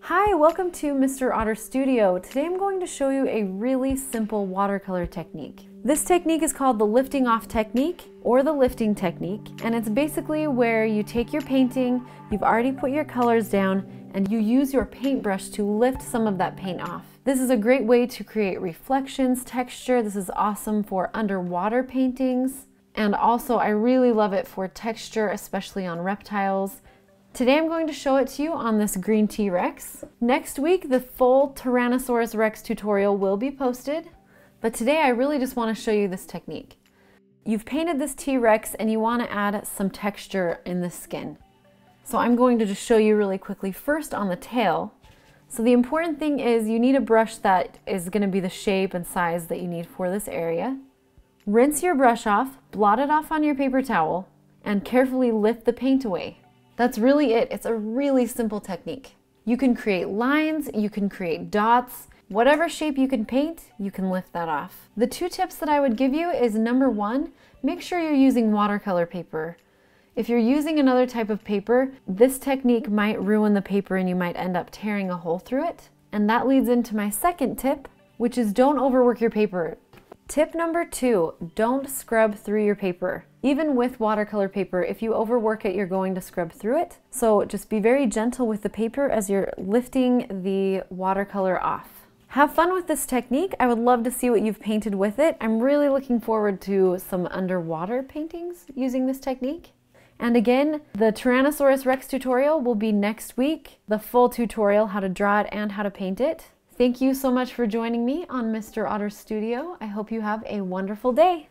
Hi, welcome to Mr. Otter Studio. Today I'm going to show you a really simple watercolor technique. This technique is called the lifting off technique or the lifting technique, and it's basically where you take your painting, you've already put your colors down, and you use your paintbrush to lift some of that paint off. This is a great way to create reflections, texture. This is awesome for underwater paintings, and also I really love it for texture, especially on reptiles. Today I'm going to show it to you on this green T-Rex. Next week, the full Tyrannosaurus Rex tutorial will be posted, but today I really just want to show you this technique. You've painted this T-Rex and you want to add some texture in the skin. So I'm going to just show you really quickly first on the tail. So the important thing is you need a brush that is going to be the shape and size that you need for this area. Rinse your brush off, blot it off on your paper towel, and carefully lift the paint away. That's really it. It's a really simple technique. You can create lines, you can create dots, whatever shape you can paint, you can lift that off. The two tips that I would give you is number one, make sure you're using watercolor paper. If you're using another type of paper, this technique might ruin the paper and you might end up tearing a hole through it. And that leads into my second tip, which is don't overwork your paper. Tip number two, don't scrub through your paper. Even with watercolor paper, if you overwork it, you're going to scrub through it. So just be very gentle with the paper as you're lifting the watercolor off. Have fun with this technique. I would love to see what you've painted with it. I'm really looking forward to some underwater paintings using this technique. And again, the Tyrannosaurus Rex tutorial will be next week. The full tutorial, how to draw it and how to paint it. Thank you so much for joining me on Mr. Otter Studio. I hope you have a wonderful day.